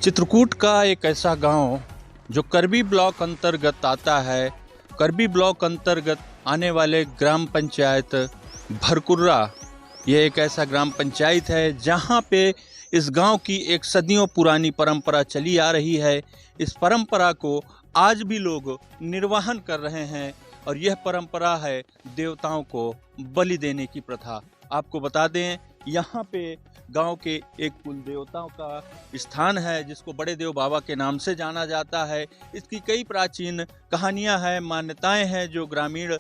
चित्रकूट का एक ऐसा गांव जो करबी ब्लॉक अंतर्गत आता है। करबी ब्लॉक अंतर्गत आने वाले ग्राम पंचायत भरकुर्रा, ये एक ऐसा ग्राम पंचायत है जहां पे इस गांव की एक सदियों पुरानी परंपरा चली आ रही है। इस परंपरा को आज भी लोग निर्वहन कर रहे हैं और यह परंपरा है देवताओं को बलि देने की प्रथा। आपको बता दें, यहाँ पे गांव के एक कुल देवताओं का स्थान है जिसको बड़े देव बाबा के नाम से जाना जाता है। इसकी कई प्राचीन कहानियां हैं, मान्यताएं हैं जो ग्रामीण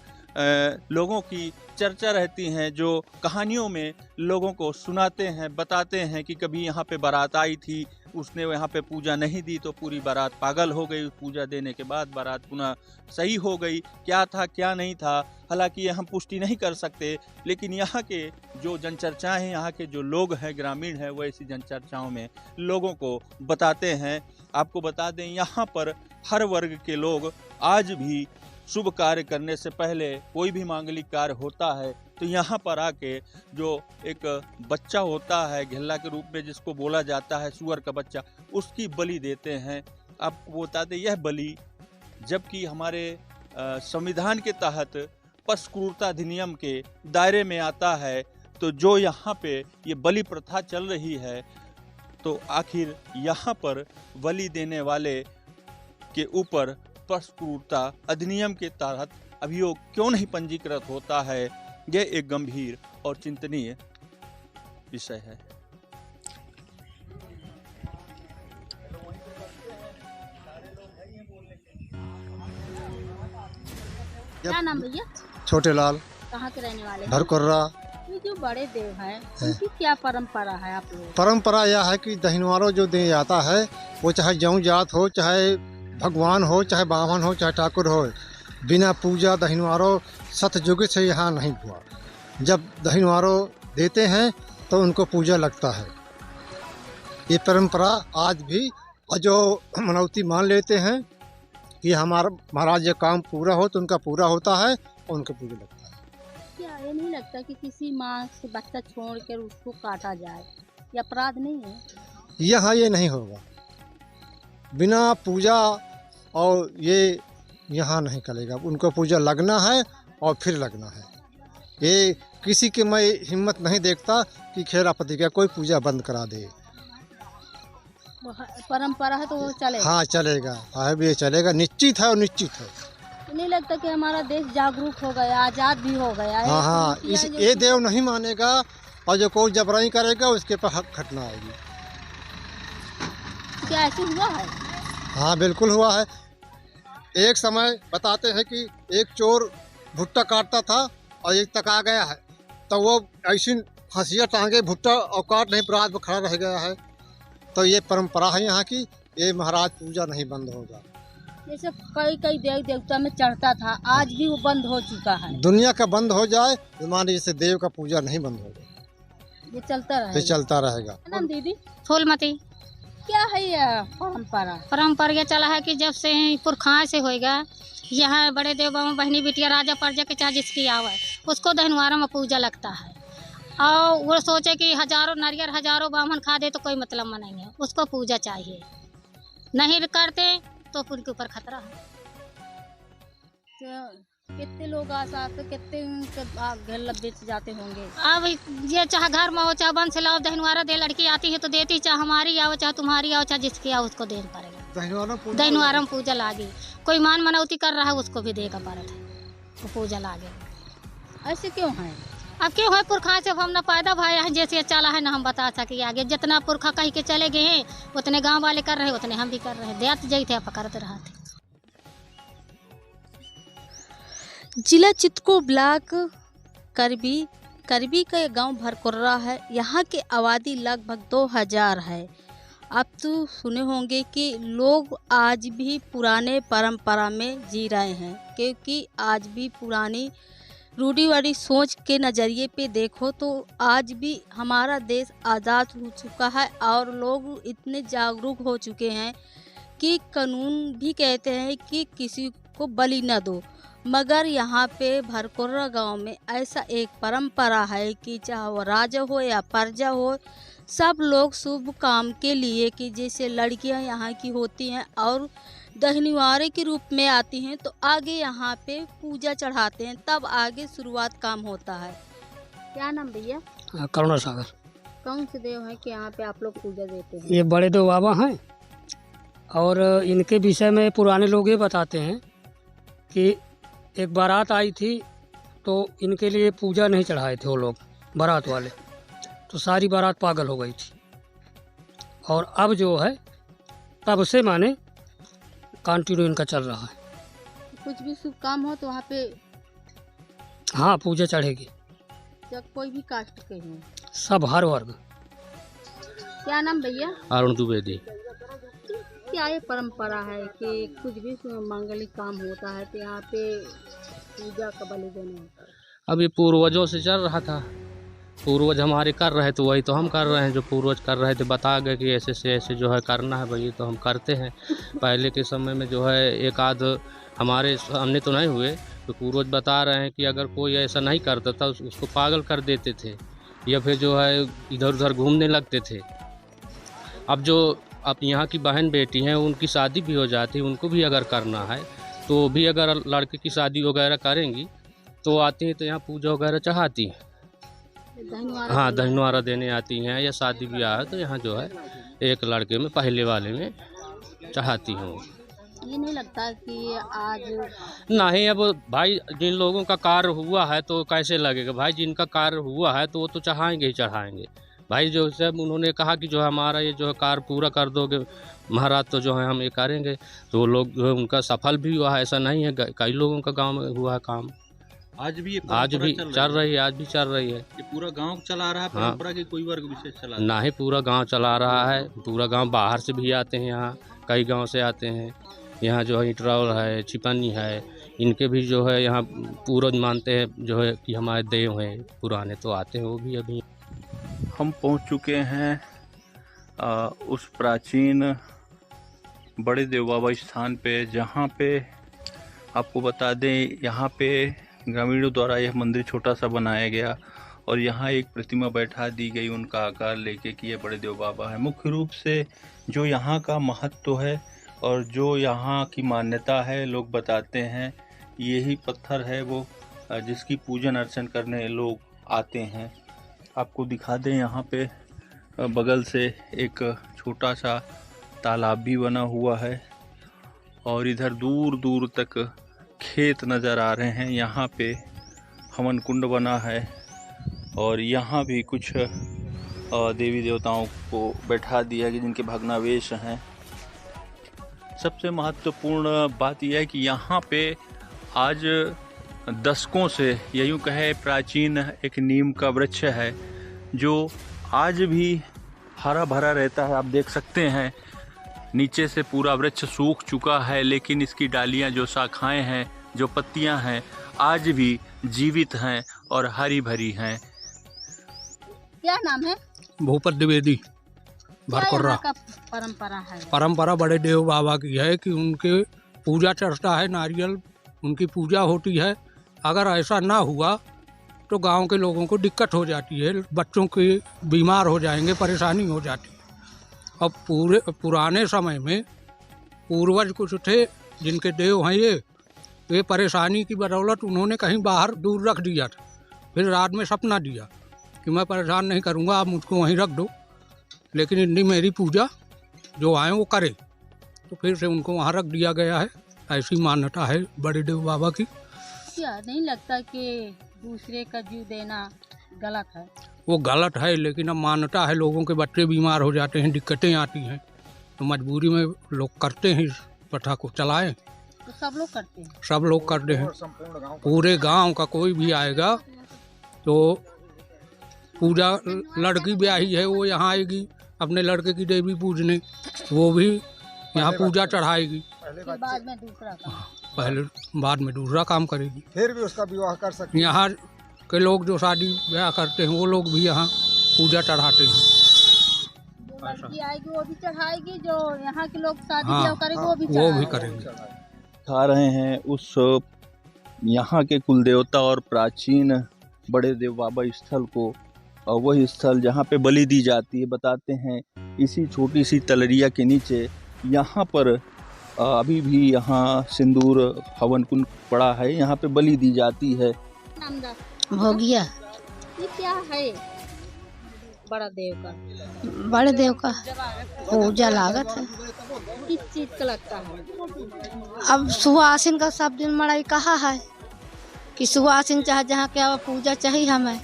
लोगों की चर्चा रहती हैं, जो कहानियों में लोगों को सुनाते हैं, बताते हैं कि कभी यहाँ पे बारात आई थी, उसने यहाँ पे पूजा नहीं दी तो पूरी बारात पागल हो गई, पूजा देने के बाद बारात पुनः सही हो गई। क्या था क्या नहीं था, हालांकि ये हम पुष्टि नहीं कर सकते, लेकिन यहाँ के जो जनचर्चाएं हैं, यहाँ के जो लोग हैं, ग्रामीण हैं, वो ऐसी जनचर्चाओं में लोगों को बताते हैं। आपको बता दें, यहाँ पर हर वर्ग के लोग आज भी शुभ कार्य करने से पहले, कोई भी मांगलिक कार्य होता है तो यहाँ पर आके जो एक बच्चा होता है घेल्ला के रूप में जिसको बोला जाता है, सुअर का बच्चा, उसकी बलि देते हैं। आपको बता दें, यह बलि जबकि हमारे संविधान के तहत पशु क्रूरता अधिनियम के दायरे में आता है, तो जो यहाँ पे ये बलि प्रथा चल रही है, तो आखिर यहाँ पर बलि देने वाले के ऊपर पशु क्रूरता अधिनियम के तहत अभियोग क्यों नहीं पंजीकृत होता है, यह एक गंभीर और चिंतनीय विषय है। क्या नाम भैया? छोटे लाल। कहाँ के रहने वाले हैं? भरकुर्रा। ये जो बड़े देव हैं, उनकी क्या परंपरा है आप लोग? परंपरा यह है कि दहिनवारों जो दे जाता है, वो चाहे जऊ जात हो, चाहे भगवान हो, चाहे बामन हो, चाहे ठाकुर हो, बिना पूजा दहिनवारों सतयुग से यहाँ नहीं हुआ। जब दहिनवारों देते हैं तो उनको पूजा लगता है। ये परंपरा आज भी, और जो मनौती मान लेते हैं कि हमारा महाराज ये काम पूरा हो तो उनका पूरा होता है और उनका पूजा लगता है। क्या ये नहीं लगता कि किसी माँ से बच्चा छोड़कर उसको काटा जाए, ये अपराध नहीं है? यहाँ ये नहीं होगा, बिना पूजा और ये यहाँ नहीं चलेगा। उनको पूजा लगना है और फिर लगना है। ये किसी की मैं हिम्मत नहीं देखता कि खेरापति का कोई पूजा बंद करा दे। परंपरा है तो वो चलेगा। हाँ चलेगा, अब ये चलेगा, निश्चित है और निश्चित है। नहीं लगता कि हमारा देश जागरूक हो गया, आजाद भी हो गया है? हाँ हाँ, इस ये देव नहीं मानेगा और जो कोई जबराई करेगा उसके पर हक घटना आएगी। क्या ऐसे हुआ है? हाँ बिल्कुल हुआ है। एक समय बताते हैं कि एक चोर भुट्टा काटता था और एक तक आ गया है, तो वो ऐसी हंसिया टांगे भुट्टा और काट नहीं, रात में खड़ा रह गया है। तो ये परंपरा है यहाँ की, ये महाराज पूजा नहीं बंद होगा। जैसे कई कई देव देवता में चढ़ता था, आज भी वो बंद हो चुका है। दुनिया का बंद हो जाए, मान जैसे देव का पूजा नहीं बंद होगा, ये चलता रहेगा। ये चलता रहेगा। नाम दीदी? फूलमती। क्या है ये परंपरा? परंपरा ये चला है कि जब से पुरखा से होएगा, यहाँ बड़े देव बाबा बहनी बिटिया राजा प्रजा के चाहे जिसकी आवे उसको दहनवारा में पूजा लगता है। और वो सोचे कि हजारों नारियल हजारों बामन खा दे तो कोई मतलब में नहीं है, उसको पूजा चाहिए। नहीं करते तो उनके ऊपर खतरा है। तो कितने लोग आते, कितने घर बेच जाते होंगे? अब ये चाहे घर में हो, चाहे बंद से लाओ दहनवारा दे, लड़की आती है तो देती, चाहे हमारी आओ चाहे तुम्हारी आओ, चाहे जिसकी आओ उसको देना पड़ेगा। दहनवारा में पूजा लागे, कोई मान मनौती कर रहा है उसको भी देगा पड़ता है, वो पूजा लागे। ऐसे क्यों है? अब क्यों है? पुरखा से हम ना पैदा भाया है, जैसे चला है ना हम बता सके आगे। जितना पुरखा कह के चले गए हैं उतने गांव वाले कर रहे हैं, उतने हम भी कर रहे हैं। देत जई थे पकड़ते रहा थे। जिला चित्रकूट ब्लॉक करबी का गांव भरकुर्रा है। यहाँ की आबादी लगभग 2000 है। आप तो सुने होंगे कि लोग आज भी पुराने परंपरा में जी रहे हैं, क्योंकि आज भी पुरानी रूढ़िवादी सोच के नज़रिए पे देखो तो आज भी हमारा देश आज़ाद हो चुका है और लोग इतने जागरूक हो चुके हैं कि कानून भी कहते हैं कि किसी को बलि न दो। मगर यहाँ पे भरकुर्रा गांव में ऐसा एक परंपरा है कि चाहे वो राजा हो या प्रजा हो, सब लोग शुभ काम के लिए, कि जैसे लड़कियां यहाँ की होती हैं और दहनिवारे के रूप में आती हैं तो आगे यहाँ पे पूजा चढ़ाते हैं, तब आगे शुरुआत काम होता है। क्या नाम भैया? करुणा सागर। कौन से देव हैं कि यहाँ पे आप लोग पूजा देते हैं? ये बड़े देव बाबा हैं और इनके विषय में पुराने लोग ये बताते हैं कि एक बारात आई थी तो इनके लिए पूजा नहीं चढ़ाए थे वो लोग बारात वाले, तो सारी बारात पागल हो गई थी। और अब जो है तब से माने कंटिन्यू इनका चल रहा है। कुछ भी शुभ काम हो तो वहाँ पे हाँ पूजा चढ़ेगी, जब कोई भी कास्ट के हैं, सब हर वर्ग। क्या नाम भैया? अरुण द्विवेदी। क्या ये परंपरा है कि कुछ भी मांगलिक काम होता है तो यहाँ पे पूजा का बलिदान होता है? अब ये पूर्वजों से चल रहा था, पूर्वज हमारे कर रहे तो वही तो हम कर रहे हैं, जो पूर्वज कर रहे थे बता गए कि ऐसे से ऐसे जो है करना है भाई, तो हम करते हैं। पहले के समय में जो है एक आध हमारे सामने तो नहीं हुए, तो पूर्वज बता रहे हैं कि अगर कोई ऐसा नहीं करता था उसको पागल कर देते थे या फिर जो है इधर उधर घूमने लगते थे। अब यहाँ की बहन बेटी हैं उनकी शादी भी हो जाती है, उनको भी अगर करना है तो भी अगर लड़के की शादी वगैरह करेंगी तो आती हैं तो यहाँ पूजा वगैरह चढ़ाती हैं। हाँ दहनवारा देने आती हैं, या शादी ब्याह है तो यहाँ जो है एक लड़के में पहले वाले में चढ़ाती हूँ। ये नहीं लगता कि आज नहीं, अब भाई जिन लोगों का कार्य हुआ है तो कैसे लगेगा भाई, जिनका कार्य हुआ है तो वो तो चढ़ाएंगे ही चढ़ाएंगे भाई। जो सब उन्होंने कहा कि जो हमारा ये जो है कार्य पूरा कर दोगे महाराज तो जो है हम ये करेंगे, तो वो लोग जो है उनका सफल भी हुआ है, ऐसा नहीं है। कई लोगों का गांव में हुआ है काम, आज भी चल रही है, आज भी चल रही है। ये पूरा गांव चला रहा है परंपरा की कोई वर्ग विशेष चला रहा है? ना ही पूरा गांव चला रहा है, पूरा गांव बाहर से भी आते हैं, यहाँ कई गांव से आते हैं। यहाँ जो है इटरौल है, छिपनी है, इनके भी जो है यहाँ पूर्वज मानते हैं जो है कि हमारे देव हैं पुराने, तो आते हैं वो भी। अभी हम पहुंच चुके हैं उस प्राचीन बड़े देव बाबा स्थान पे, जहाँ पे आपको बता दें यहाँ पे ग्रामीणों द्वारा यह मंदिर छोटा सा बनाया गया और यहाँ एक प्रतिमा बैठा दी गई उनका आकार लेके कि ये बड़े देव बाबा है। मुख्य रूप से जो यहाँ का महत्व है और जो यहाँ की मान्यता है, लोग बताते हैं यही पत्थर है वो जिसकी पूजन अर्चन करने लोग आते हैं। आपको दिखा दें यहाँ पे बगल से एक छोटा सा तालाब भी बना हुआ है और इधर दूर दूर तक खेत नज़र आ रहे हैं। यहाँ पे हवन कुंड बना है और यहाँ भी कुछ देवी देवताओं को बैठा दिया है जिनके भग्नावेश हैं। सबसे महत्वपूर्ण बात यह है कि यहाँ पे आज दशकों से या यूँ कहे प्राचीन एक नीम का वृक्ष है जो आज भी हरा भरा रहता है। आप देख सकते हैं नीचे से पूरा वृक्ष सूख चुका है, लेकिन इसकी डालियां, जो शाखाएं हैं, जो पत्तियां हैं, आज भी जीवित हैं और हरी भरी हैं। क्या नाम है? भूपत द्विवेदी, भरकुर्रा। का परंपरा है? परंपरा बड़े देव बाबा की है कि उनके पूजा चढ़ता है, नारियल उनकी पूजा होती है। अगर ऐसा ना हुआ तो गांव के लोगों को दिक्कत हो जाती है, बच्चों के बीमार हो जाएंगे, परेशानी हो जाती है। अब पुराने समय में पूर्वज कुछ थे जिनके देव हैं ये परेशानी की बदौलत उन्होंने कहीं बाहर दूर रख दिया था। फिर रात में सपना दिया कि मैं परेशान नहीं करूँगा, आप मुझको वहीं रख दो, लेकिन इतनी मेरी पूजा जो आए वो करे। तो फिर से उनको वहाँ रख दिया गया है। ऐसी मान्यता है बड़े देव बाबा की। क्या नहीं लगता कि दूसरे का जीव देना गलत है? वो गलत है, लेकिन अब मान्यता है, लोगों के बच्चे बीमार हो जाते हैं, दिक्कतें आती हैं, तो मजबूरी में लोग करते हैं, इस प्रथा को चलाएं। तो सब लोग करते हैं? सब लोग करते हैं, पूरे गांव का कोई भी आएगा तो पूजा, लड़की ब्याही है वो यहाँ आएगी अपने लड़के की देवी पूजने, वो भी यहाँ पूजा चढ़ाएगी, बाद में दूसरा काम, पहले बाद में दूसरा काम करेगी, फिर भी उसका विवाह कर सकते। यहाँ के लोग जो शादी ब्याह करते हैं वो लोग भी यहाँ पूजा चढ़ाते हैं। जो लड़की आएगी वो भी चढ़ाएगी, जो यहाँ के लोग शादी हाँ, ब्याह करेंगे वो भी करेंगे। खा रहे हैं उस यहाँ के कुल देवता और प्राचीन बड़े देव बाबा स्थल को, और वही स्थल जहाँ पे बलि दी जाती है, बताते हैं इसी छोटी सी तलरिया के नीचे यहाँ पर अभी भी यहाँ सिंदूर हवन कुंड पड़ा है, यहाँ पे बलि दी जाती है। भोगिया ये क्या है? बड़े देव का पूजा लागत है। किस चीज का लगता है? अब सुहासिन का सब दिन मड़ाई कहा है कि सुहासिन चाहे जहाँ के अब पूजा चाहिए हमें,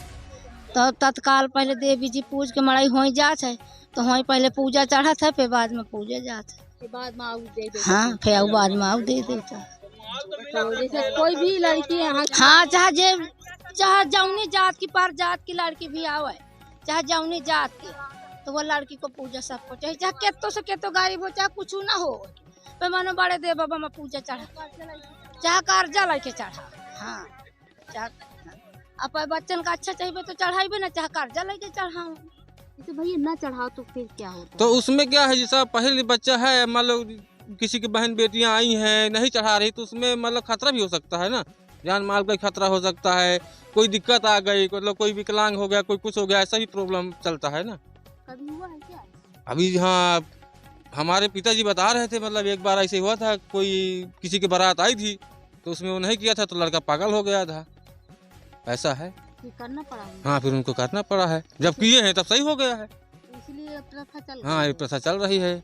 तो तत्काल पहले देवी जी पूज के मड़ाई हो जात है, तो वहीं पहले पूजा चढ़त है, फिर बाद में पूजा जात है। के बाद में आऊ दे देते हाँ, फिर बाद में आऊ दे देता है। तो जैसे कोई भी लड़की यहाँ हाँ, चाहे जौनी जात की, पर जात की लड़की भी आवे, चाहे जौनी जात की, तो वो लड़की को पूजा सबको चाहिए, चाहे केतो से केतो गरीब हो, चाहे कुछ ना हो, पे मानो बड़े देव बाबा में पूजा चढ़ा, चाहे कर्जा लेके चढ़ा। हाँ, अब बच्चन का अच्छा चाहिए तो चढ़ाई ना, चाहे कर्जा लेके चढ़ाओ। जैसे भैया ना चढ़ाओ तो फिर क्या होता? तो उसमें क्या है, जैसा पहले बच्चा है, मान लो किसी की बहन बेटियां आई हैं नहीं चढ़ा रही, तो उसमें मतलब खतरा भी हो सकता है ना, जान माल का खतरा हो सकता है, कोई दिक्कत आ गई, मतलब कोई विकलांग हो गया, कोई कुछ हो गया, ऐसा भी प्रॉब्लम चलता है ना। कभी हुआ है क्या? अभी हाँ, हमारे पिताजी बता रहे थे, मतलब एक बार ऐसे हुआ था, कोई किसी की बारात आई थी, तो उसमें वो नहीं किया था, तो लड़का पागल हो गया था, ऐसा है। करना पड़ा है। हाँ, फिर उनको करना पड़ा है, जब किए हैं तब सही हो गया है। इसलिए प्रथा चल हाँ, ये प्रथा चल रही है,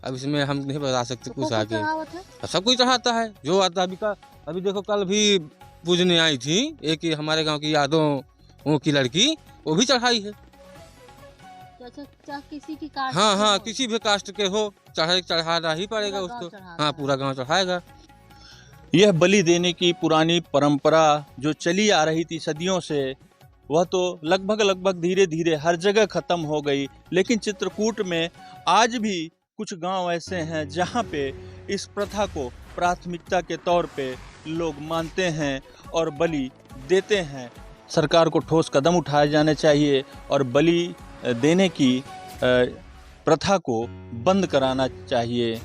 अब इसमें हम नहीं बता सकते कुछ आगे। है? सब कोई चढ़ाता है जो आता है। अभी देखो कल भी पूजने आई थी एक हमारे गांव की यादों की लड़की, वो भी चढ़ाई है। चाहे किसी की कास्ट हाँ के हाँ, हो। किसी भी कास्ट के हो, चढ़ाना ही पड़ेगा पूरा गाँव उसको। चढ़ाता हाँ, है। पूरा गांव चढ़ाएगा। यह बलि देने की पुरानी परंपरा जो चली आ रही थी सदियों से, वह तो लगभग धीरे धीरे हर जगह खत्म हो गई। लेकिन चित्रकूट में आज भी कुछ गांव ऐसे हैं जहां पे इस प्रथा को प्राथमिकता के तौर पे लोग मानते हैं और बलि देते हैं। सरकार को ठोस कदम उठाए जाने चाहिए और बलि देने की प्रथा को बंद कराना चाहिए,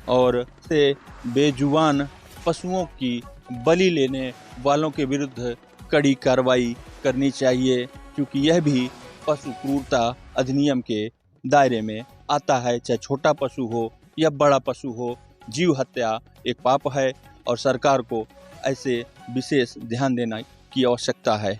और से बेजुबान पशुओं की बलि लेने वालों के विरुद्ध कड़ी कार्रवाई करनी चाहिए, क्योंकि यह भी पशु क्रूरता अधिनियम के दायरे में आता है। चाहे छोटा पशु हो या बड़ा पशु हो, जीव हत्या एक पाप है और सरकार को ऐसे विशेष ध्यान देना की आवश्यकता है।